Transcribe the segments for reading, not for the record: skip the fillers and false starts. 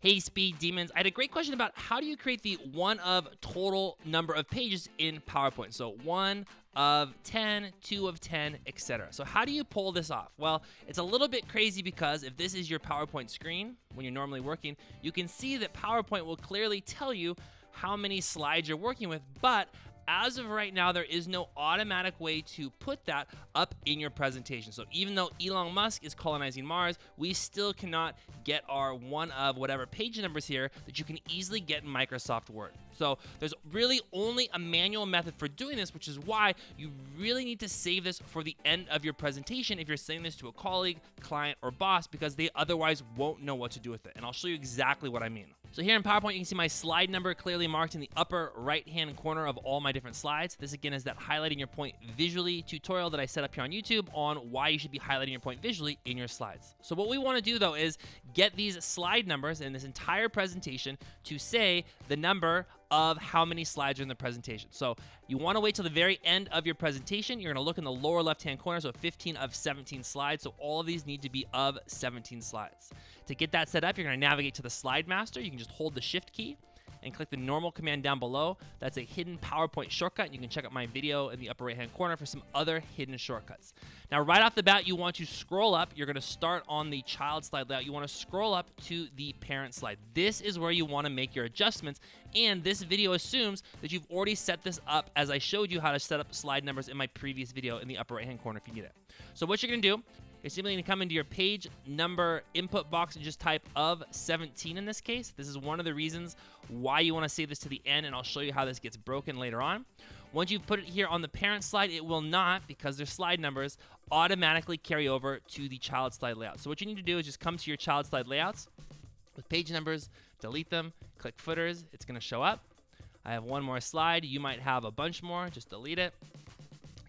Hey, Speed Demons. I had a great question about how do you create the 1 of total number of pages in PowerPoint. So 1 of 10, 2 of 10, etc. So how do you pull this off? Well, it's a little bit crazy because if this is your PowerPoint screen when you're normally working, you can see that PowerPoint will clearly tell you how many slides you're working with, but as of right now, there is no automatic way to put that up in your presentation. So even though Elon Musk is colonizing Mars, we still cannot get our 1 of whatever page numbers here that you can easily get in Microsoft Word. So there's really only a manual method for doing this, which is why you really need to save this for the end of your presentation if you're sending this to a colleague, client, or boss, because they otherwise won't know what to do with it. And I'll show you exactly what I mean. So here in PowerPoint, you can see my slide number clearly marked in the upper right-hand corner of all my different slides. This again is that highlighting your point visually tutorial that I set up here on YouTube on why you should be highlighting your point visually in your slides. So what we want to do though is get these slide numbers in this entire presentation to say the number of how many slides are in the presentation. So you want to wait till the very end of your presentation. You're going to look in the lower left-hand corner, so 15 of 17 slides. So all of these need to be of 17 slides. To get that set up, you're going to navigate to the slide master. You can just hold the shift key and click the normal command down below. That's a hidden PowerPoint shortcut. You can check out my video in the upper right-hand corner for some other hidden shortcuts. Now, right off the bat, you want to scroll up. You're going to start on the child slide layout. You want to scroll up to the parent slide. This is where you want to make your adjustments, and this video assumes that you've already set this up as I showed you how to set up slide numbers in my previous video in the upper right-hand corner if you need it. So what you're going to do, you're simply going to come into your page number input box and just type of 17 in this case. This is one of the reasons why you want to save this to the end, and I'll show you how this gets broken later on. Once you've put it here on the parent slide, it will not, because their slide numbers, automatically carry over to the child slide layout. So what you need to do is just come to your child slide layouts with page numbers, delete them, click footers, it's going to show up. I have one more slide. You might have a bunch more. Just delete it,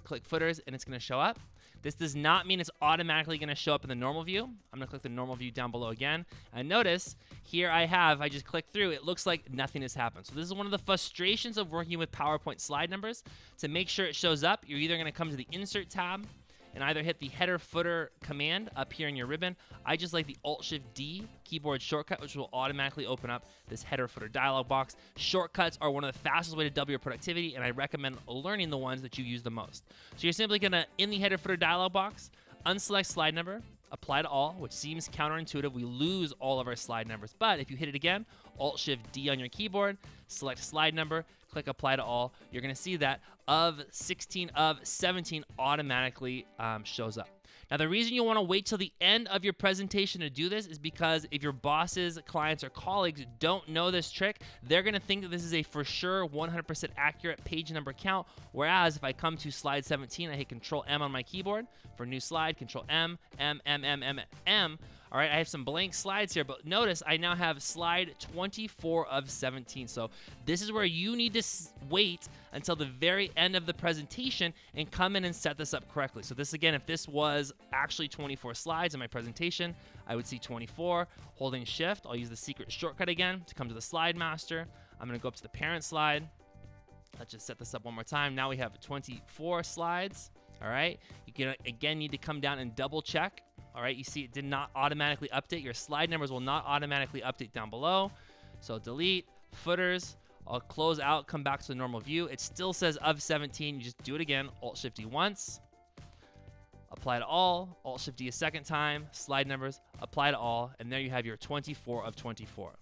click footers, and it's going to show up. This does not mean it's automatically going to show up in the normal view. I'm going to click the normal view down below again. And notice here I just clicked through. It looks like nothing has happened. So this is one of the frustrations of working with PowerPoint slide numbers. To make sure it shows up, you're either going to come to the Insert tab and either hit the header footer command up here in your ribbon. I just like the Alt-Shift-D keyboard shortcut, which will automatically open up this header footer dialog box. Shortcuts are one of the fastest way to double your productivity, and I recommend learning the ones that you use the most. So you're simply gonna, in the header footer dialog box, unselect slide number, apply to all, which seems counterintuitive. We lose all of our slide numbers. But if you hit it again, Alt-Shift-D on your keyboard, select slide number, click apply to all, you're going to see that of 16 of 17 automatically shows up. Now, the reason you want to wait till the end of your presentation to do this is because if your bosses, clients, or colleagues don't know this trick, they're going to think that this is a for sure 100% accurate page number count. Whereas if I come to slide 17, I hit Control M on my keyboard for new slide, Control M, M, M, M, M, M. All right, I have some blank slides here, but notice I now have slide 24 of 17. So this is where you need to wait until the very end of the presentation and come in and set this up correctly. So this, again, if this was actually 24 slides in my presentation, I would see 24. Holding Shift, I'll use the secret shortcut again to come to the slide master. I'm going to go up to the parent slide. Let's just set this up one more time. Now we have 24 slides. All right, you can again need to come down and double check. All right, you see it did not automatically update. Your slide numbers will not automatically update down below. So delete, footers, I'll close out, come back to the normal view. It still says of 17. You just do it again, Alt-Shift-D once, apply to all, Alt-Shift-D a second time, slide numbers, apply to all, and there you have your 24 of 24.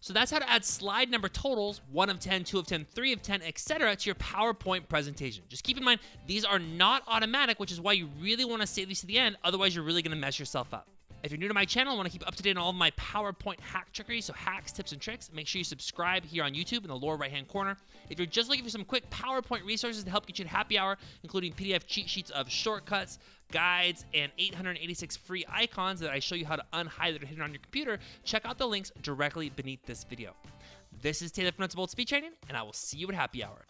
So that's how to add slide number totals, 1 of 10, 2 of 10, 3 of 10, etc. to your PowerPoint presentation. Just keep in mind, these are not automatic, which is why you really want to save these to the end. Otherwise, you're really going to mess yourself up. If you're new to my channel and want to keep up to date on all of my PowerPoint hack trickery, so hacks, tips, and tricks, make sure you subscribe here on YouTube in the lower right-hand corner. If you're just looking for some quick PowerPoint resources to help get you to happy hour, including PDF cheat sheets of shortcuts, guides, and 886 free icons that I show you how to unhide that are hidden on your computer, check out the links directly beneath this video. This is Taylor from Nuts and Bolts Speed Training, and I will see you at happy hour.